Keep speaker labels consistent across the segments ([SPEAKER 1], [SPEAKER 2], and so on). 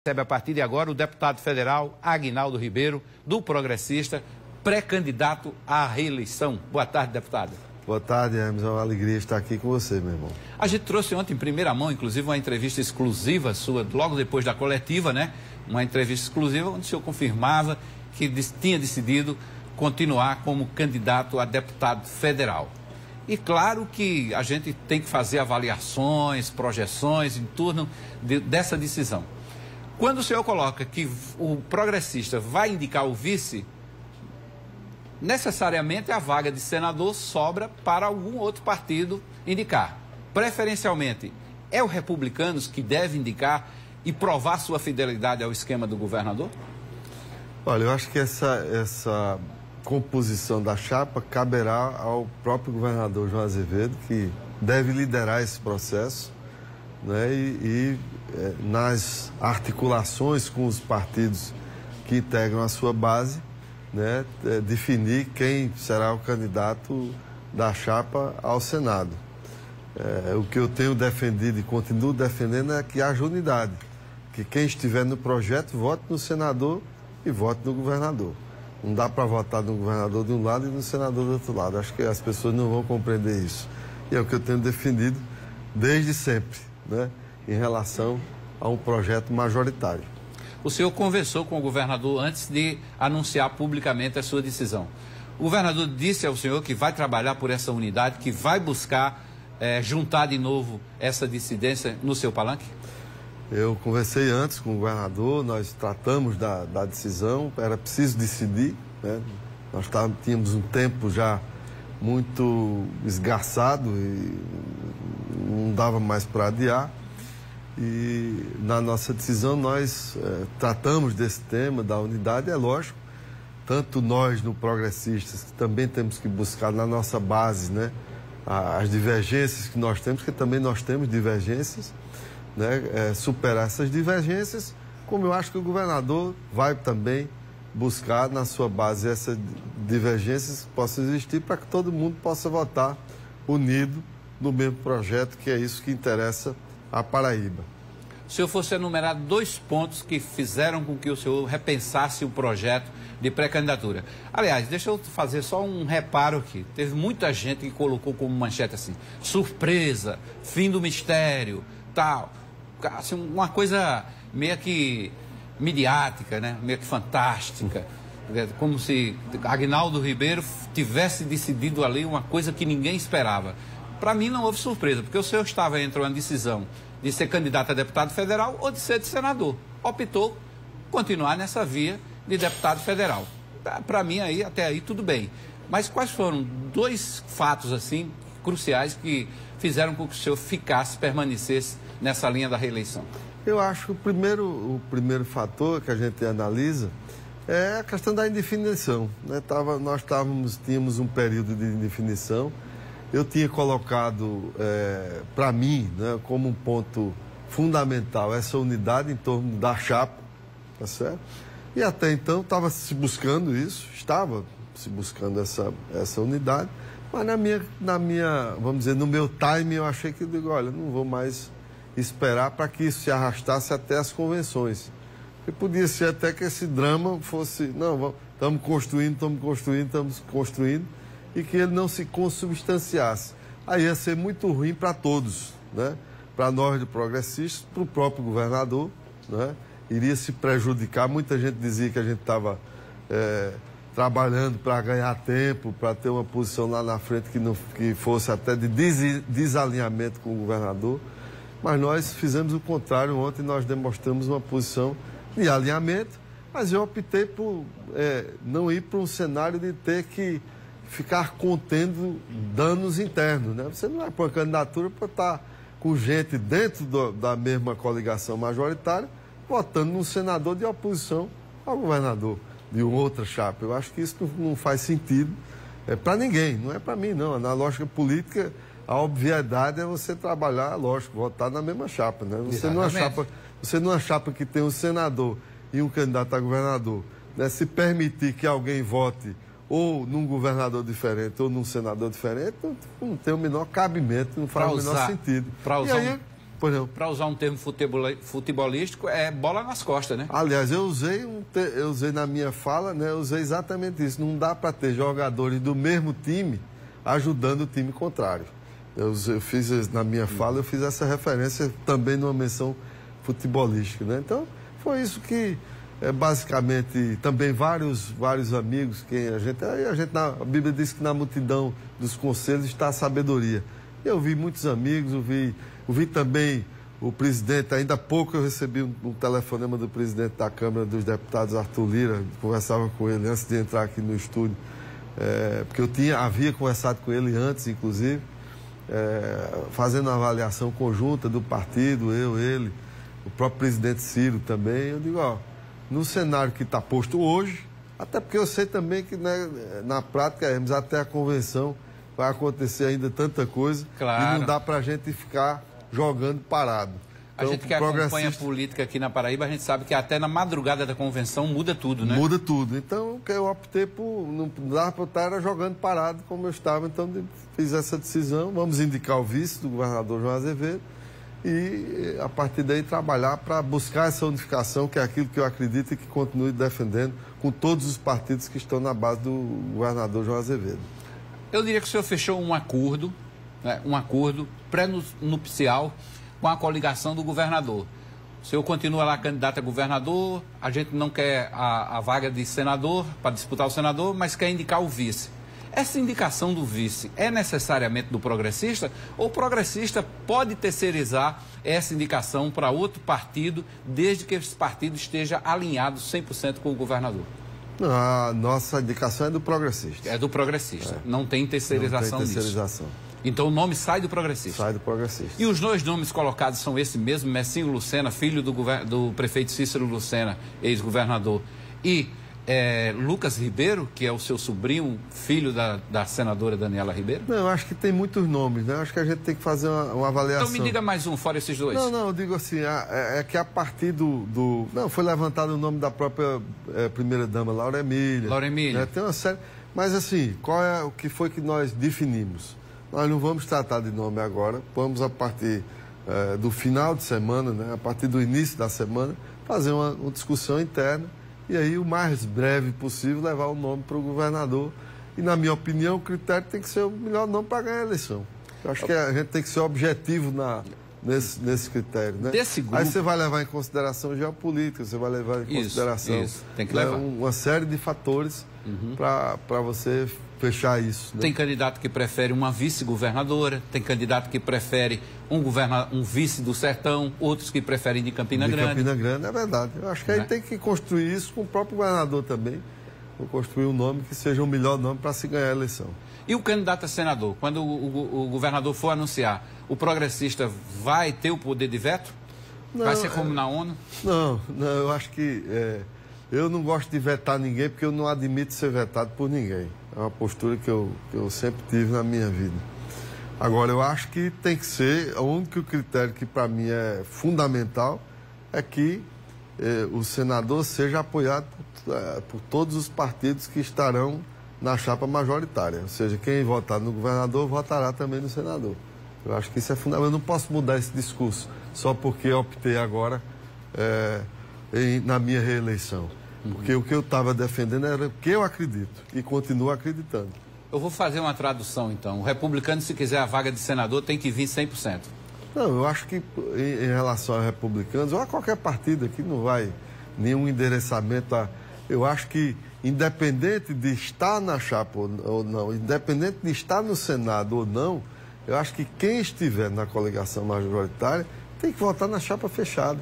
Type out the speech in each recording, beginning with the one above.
[SPEAKER 1] Recebe a partir de agora o deputado federal Aguinaldo Ribeiro, do Progressista, pré-candidato à reeleição. Boa tarde, deputado.
[SPEAKER 2] Boa tarde, Hermes. É uma alegria estar aqui com você, meu irmão.
[SPEAKER 1] A gente trouxe ontem em primeira mão, inclusive, uma entrevista exclusiva sua, logo depois da coletiva, né? Uma entrevista exclusiva onde o senhor confirmava que tinha decidido continuar como candidato a deputado federal. E claro que a gente tem que fazer avaliações, projeções em torno dessa decisão. Quando o senhor coloca que o Progressista vai indicar o vice, necessariamente a vaga de senador sobra para algum outro partido indicar. Preferencialmente, é o Republicanos que deve indicar e provar sua fidelidade ao esquema do governador?
[SPEAKER 2] Olha, eu acho que essa composição da chapa caberá ao próprio governador João Azevedo, que deve liderar esse processo, né? Nas articulações com os partidos que integram a sua base, né, definir quem será o candidato da chapa ao Senado. O que eu tenho defendido e continuo defendendo é que haja unidade, que quem estiver no projeto vote no senador e vote no governador. Não dá para votar no governador de um lado e no senador do outro lado. Acho que as pessoas não vão compreender isso. E é o que eu tenho defendido desde sempre, né, em relação a um projeto majoritário.
[SPEAKER 1] O senhor conversou com o governador antes de anunciar publicamente a sua decisão. O governador disse ao senhor que vai trabalhar por essa unidade, que vai buscar juntar de novo essa dissidência no seu palanque?
[SPEAKER 2] Eu conversei antes com o governador, nós tratamos da decisão, era preciso decidir, né? Nós tínhamos um tempo já muito esgarçado e não dava mais para adiar. E na nossa decisão nós tratamos desse tema da unidade, é lógico, tanto nós no Progressistas, que também temos que buscar na nossa base, né, as divergências que nós temos, que também nós temos divergências, né, superar essas divergências, como eu acho que o governador vai também buscar na sua base essas divergências que possam existir para que todo mundo possa votar unido no mesmo projeto, que é isso que interessa a Paraíba.
[SPEAKER 1] Se eu fosse enumerar 2 pontos que fizeram com que o senhor repensasse o projeto de pré-candidatura. Aliás, deixa eu fazer só um reparo aqui. Teve muita gente que colocou como manchete assim, surpresa, fim do mistério, tal. Assim, uma coisa meio que midiática, né? Meio que fantástica. Como se Aguinaldo Ribeiro tivesse decidido ali uma coisa que ninguém esperava. Para mim não houve surpresa, porque o senhor estava entre uma decisão de ser candidato a deputado federal ou de ser de senador. Optou continuar nessa via de deputado federal. Para mim, até aí, tudo bem. Mas quais foram 2 fatos, assim, cruciais que fizeram com que o senhor permanecesse nessa linha da reeleição?
[SPEAKER 2] Eu acho que o primeiro fator que a gente analisa é a questão da indefinição, né? Nós tínhamos um período de indefinição. Eu tinha colocado, para mim, né, como um ponto fundamental, essa unidade em torno da chapa, tá certo? E até então estava se buscando essa unidade, mas na minha, vamos dizer, no meu time, eu achei que, olha, não vou mais esperar para que isso se arrastasse até as convenções. Porque podia ser até que esse drama fosse, não, estamos construindo, e que ele não se consubstanciasse. Aí ia ser muito ruim para todos, né? Para nós de Progressistas, para o próprio governador, né? Iria se prejudicar. Muita gente dizia que a gente estava trabalhando para ganhar tempo, para ter uma posição lá na frente que fosse até de desalinhamento com o governador. Mas nós fizemos o contrário. Ontem nós demonstramos uma posição de alinhamento, mas eu optei por não ir para um cenário de ter que ficar contendo danos internos, né? Você não vai para uma candidatura para estar com gente dentro da mesma coligação majoritária votando num senador de oposição ao governador de outra chapa. Eu acho que isso não faz sentido para ninguém, não é para mim, não. Na lógica política, a obviedade é você trabalhar, lógico, votar na mesma chapa, né? Você numa chapa que tem um senador e um candidato a governador, né? Se permitir que alguém vote ou num governador diferente, ou num senador diferente, não tem o menor cabimento, não faz o menor sentido. Pois não.
[SPEAKER 1] Para usar um termo futebolístico, é bola nas costas, né?
[SPEAKER 2] Aliás, eu usei na minha fala, né? Eu usei exatamente isso. Não dá para ter jogadores do mesmo time ajudando o time contrário. Eu fiz, na minha fala, eu fiz essa referência também numa menção futebolística, né? Então, foi isso que, basicamente, também vários amigos, a Bíblia diz que na multidão dos conselhos está a sabedoria. Eu vi muitos amigos, ouvi também o presidente, ainda há pouco eu recebi um telefonema do presidente da Câmara dos Deputados, Arthur Lira, conversava com ele antes de entrar aqui no estúdio, porque havia conversado com ele antes, inclusive, fazendo uma avaliação conjunta do partido, ele, o próprio presidente Ciro também. Eu digo, no cenário que está posto hoje, até porque eu sei também que, né, na prática, até a convenção vai acontecer ainda tanta coisa,
[SPEAKER 1] claro,
[SPEAKER 2] e não dá para a gente ficar jogando parado.
[SPEAKER 1] Então, a gente que acompanha a política aqui na Paraíba, a gente sabe que até na madrugada da convenção muda tudo, né?
[SPEAKER 2] Muda tudo. Então, eu optei por não dar para estar jogando parado como eu estava. Então, fiz essa decisão. Vamos indicar o vice do governador João Azevedo e, a partir daí, trabalhar para buscar essa unificação, que é aquilo que eu acredito e que continue defendendo com todos os partidos que estão na base do governador João Azevedo.
[SPEAKER 1] Eu diria que o senhor fechou um acordo, né, um acordo pré-nupcial com a coligação do governador. O senhor continua lá candidato a governador, a gente não quer a vaga de senador, para disputar o senador, mas quer indicar o vice. Essa indicação do vice é necessariamente do progressista, ou o progressista pode terceirizar essa indicação para outro partido, desde que esse partido esteja alinhado 100% com o governador?
[SPEAKER 2] A nossa indicação é do progressista.
[SPEAKER 1] É do progressista. Não tem terceirização
[SPEAKER 2] disso. Não tem terceirização.
[SPEAKER 1] Então o nome sai do progressista.
[SPEAKER 2] Sai do progressista.
[SPEAKER 1] E os dois nomes colocados são esse mesmo, Messinho Lucena, filho do prefeito Cícero Lucena, ex-governador, e Lucas Ribeiro, que é o seu sobrinho, filho da senadora Daniela Ribeiro?
[SPEAKER 2] Não, eu acho que tem muitos nomes, né? Eu acho que a gente tem que fazer uma avaliação.
[SPEAKER 1] Então me diga mais um, fora esses dois.
[SPEAKER 2] Não, eu digo assim, é que a partir Não, foi levantado o nome da própria primeira-dama, Laura Emília.
[SPEAKER 1] Laura Emília.
[SPEAKER 2] Né? Tem uma série... Mas assim, o que foi que nós definimos? Nós não vamos tratar de nome agora, vamos a partir do final de semana, né? A partir do início da semana, fazer uma discussão interna e aí o mais breve possível levar o nome para o governador. E na minha opinião o critério tem que ser o melhor nome para ganhar a eleição. Eu acho que a gente tem que ser objetivo nesse critério, né?
[SPEAKER 1] Desse grupo...
[SPEAKER 2] Aí você vai levar em consideração geopolítica, você vai levar em consideração
[SPEAKER 1] tem que levar.
[SPEAKER 2] Uma série de fatores para você fechar isso. Né?
[SPEAKER 1] Tem candidato que prefere uma vice-governadora, tem candidato que prefere um vice do Sertão, outros que preferem de Campina Grande.
[SPEAKER 2] De Campina Grande, é verdade. Eu acho que aí tem que construir isso com o próprio governador também. Vou construir um nome que seja o melhor nome para se ganhar a eleição.
[SPEAKER 1] E o candidato a senador, quando o governador for anunciar, o progressista vai ter o poder de veto? Não, vai ser como na ONU?
[SPEAKER 2] Não, eu acho que... eu não gosto de vetar ninguém porque eu não admito ser vetado por ninguém. É uma postura que eu sempre tive na minha vida. Agora, eu acho que tem que ser, o único critério que para mim é fundamental é que o senador seja apoiado por todos os partidos que estarão na chapa majoritária. Ou seja, quem votar no governador votará também no senador. Eu acho que isso é fundamental. Eu não posso mudar esse discurso só porque eu optei agora na minha reeleição. Porque o que eu estava defendendo era o que eu acredito e continuo acreditando.
[SPEAKER 1] Eu vou fazer uma tradução, então. O republicano, se quiser a vaga de senador, tem que vir 100%.
[SPEAKER 2] Não, eu acho que em relação a republicanos, ou a qualquer partido aqui, não vai nenhum endereçamento a... Eu acho que, independente de estar na chapa ou não, independente de estar no Senado ou não, eu acho que quem estiver na coligação majoritária tem que votar na chapa fechada.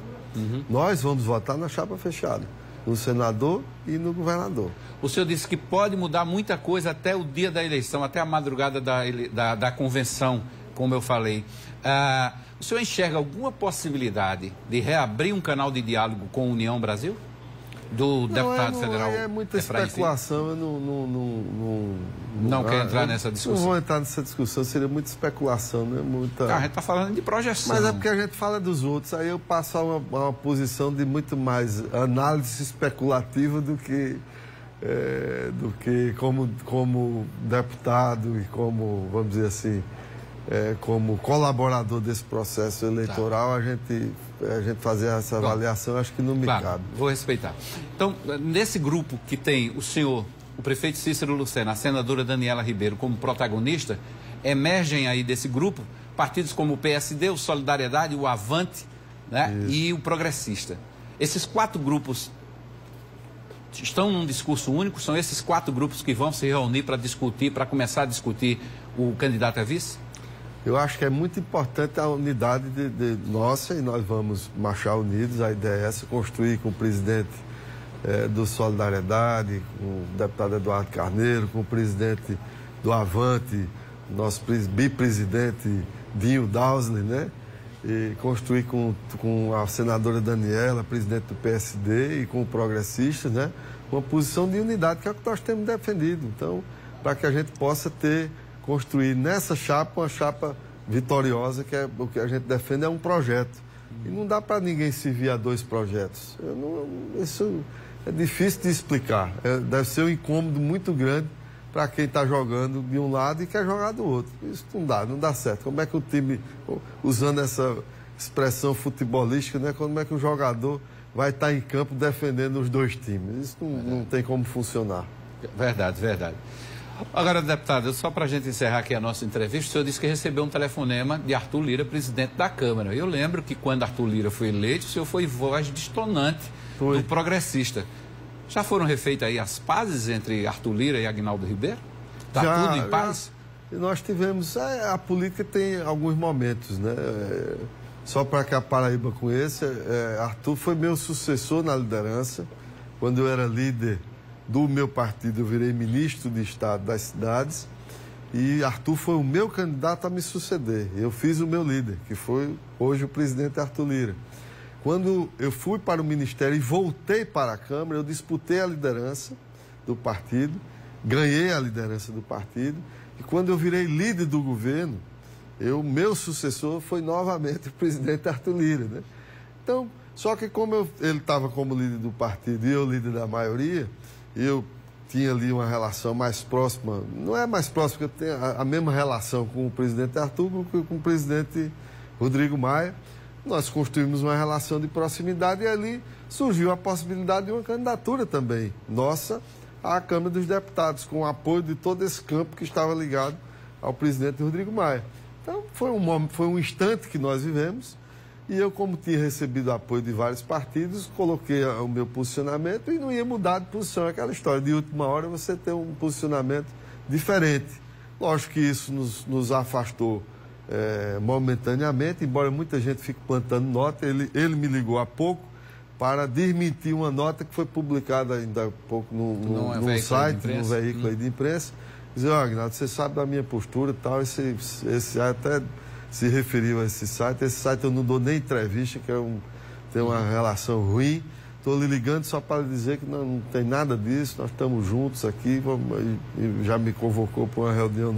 [SPEAKER 2] Nós vamos votar na chapa fechada. No senador e no governador.
[SPEAKER 1] O senhor disse que pode mudar muita coisa até o dia da eleição, até a madrugada da convenção, como eu falei. O senhor enxerga alguma possibilidade de reabrir um canal de diálogo com a União Brasil? Do deputado federal?
[SPEAKER 2] É muita especulação, eu
[SPEAKER 1] não quer entrar nessa discussão?
[SPEAKER 2] Não vou entrar nessa discussão, seria muita especulação, né?
[SPEAKER 1] A gente está falando de projeção.
[SPEAKER 2] Mas é porque a gente fala dos outros, aí eu passo a uma posição de muito mais análise especulativa do que como deputado e como, vamos dizer assim, como colaborador desse processo eleitoral, a gente fazer essa avaliação, acho que não me cabe.
[SPEAKER 1] Vou respeitar. Então, nesse grupo que tem o senhor, o prefeito Cícero Lucena, a senadora Daniela Ribeiro como protagonista, emergem aí desse grupo partidos como o PSD, o Solidariedade, o Avante, né, e o Progressista. Esses 4 grupos estão num discurso único? São esses 4 grupos que vão se reunir para discutir, para começar a discutir o candidato a vice?
[SPEAKER 2] Eu acho que é muito importante a unidade nossa, e nós vamos marchar unidos. A ideia é essa, construir com o presidente do Solidariedade, com o deputado Eduardo Carneiro, com o presidente do Avante, nosso bipresidente Dinho Dausley, né? E construir com a senadora Daniela, presidente do PSD, e com o Progressista, né? Uma posição de unidade, que é o que nós temos defendido. Então, para que a gente possa construir nessa chapa uma chapa vitoriosa, que é o que a gente defende, é um projeto. E não dá para ninguém servir a 2 projetos. Isso é difícil de explicar. Deve ser um incômodo muito grande para quem está jogando de um lado e quer jogar do outro. Isso não dá certo. Como é que o time, usando essa expressão futebolística, né, como é que o jogador vai estar em campo defendendo os 2 times? Isso não tem como funcionar.
[SPEAKER 1] Verdade, verdade. Agora, deputado, só para a gente encerrar aqui a nossa entrevista, o senhor disse que recebeu um telefonema de Arthur Lira, presidente da Câmara. Eu lembro que quando Arthur Lira foi eleito, o senhor foi voz destonante do Progressista. Já foram refeitas aí as pazes entre Arthur Lira e Aguinaldo Ribeiro? Está tudo em paz?
[SPEAKER 2] Nós tivemos... A política tem alguns momentos, né? Só para que a Paraíba conheça, Arthur foi meu sucessor na liderança. Quando eu era líder do meu partido, eu virei ministro de Estado das cidades. E Arthur foi o meu candidato a me suceder. Eu fiz o meu líder, que foi hoje o presidente Arthur Lira. Quando eu fui para o Ministério e voltei para a Câmara, eu disputei a liderança do partido, ganhei a liderança do partido, e quando eu virei líder do governo, meu sucessor foi novamente o presidente Arthur Lira, né? Então, só que como ele estava como líder do partido e eu líder da maioria, eu tinha ali uma relação mais próxima, não é mais próxima, porque eu tenho a mesma relação com o presidente Arthur que com o presidente Rodrigo Maia. Nós construímos uma relação de proximidade e ali surgiu a possibilidade de uma candidatura também nossa à Câmara dos Deputados, com o apoio de todo esse campo que estava ligado ao presidente Rodrigo Maia. Então, foi um instante que nós vivemos e eu, como tinha recebido apoio de vários partidos, coloquei o meu posicionamento e não ia mudar de posição. Aquela história de última hora você ter um posicionamento diferente. Lógico que isso nos afastou momentaneamente, embora muita gente fique plantando nota. Ele me ligou há pouco para desmentir uma nota que foi publicada ainda há pouco num site, num veículo aí de imprensa. Dizer, Aguinaldo, você sabe da minha postura e tal, esse até se referiu a esse site eu não dou nem entrevista, que tem uma relação ruim. Estou lhe ligando só para dizer que não tem nada disso, nós estamos juntos aqui, e já me convocou para uma reunião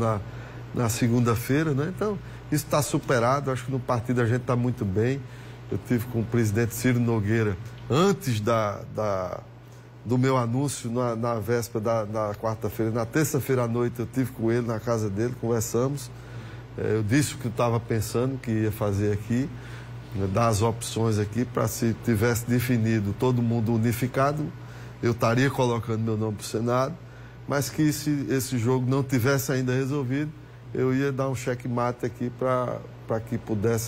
[SPEAKER 2] na segunda-feira, né? Então, isso está superado, acho que no partido a gente está muito bem. Eu tive com o presidente Ciro Nogueira, antes do meu anúncio, na véspera da quarta-feira, na terça-feira à noite, eu tive com ele na casa dele, conversamos. Eu disse o que eu estava pensando que ia fazer aqui, né, dar as opções aqui, para se tivesse definido todo mundo unificado, eu estaria colocando meu nome para o Senado, mas que esse jogo não tivesse ainda resolvido, eu ia dar um checkmate aqui para que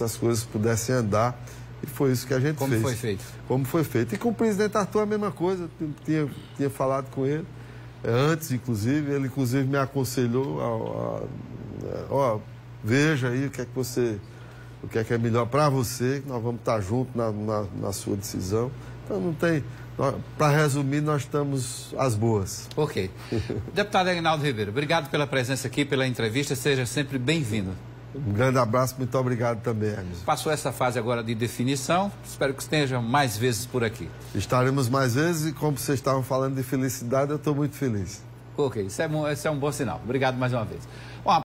[SPEAKER 2] as coisas pudessem andar. E foi isso que a gente fez.
[SPEAKER 1] Como foi feito?
[SPEAKER 2] Como foi feito. E com o presidente Arthur a mesma coisa. Tinha falado com ele antes, inclusive. Ele, inclusive, me aconselhou veja aí o que é melhor para você, que nós vamos estar juntos na sua decisão. Então, não tem... Para resumir, nós estamos às boas.
[SPEAKER 1] Ok. Deputado Aguinaldo Ribeiro, obrigado pela presença aqui, pela entrevista. Seja sempre bem-vindo.
[SPEAKER 2] Um grande abraço, muito obrigado também, Hermes.
[SPEAKER 1] Passou essa fase agora de definição, espero que esteja mais vezes por aqui.
[SPEAKER 2] Estaremos mais vezes e, como vocês estavam falando de felicidade, eu estou muito feliz.
[SPEAKER 1] Ok, esse é um bom sinal. Obrigado mais uma vez.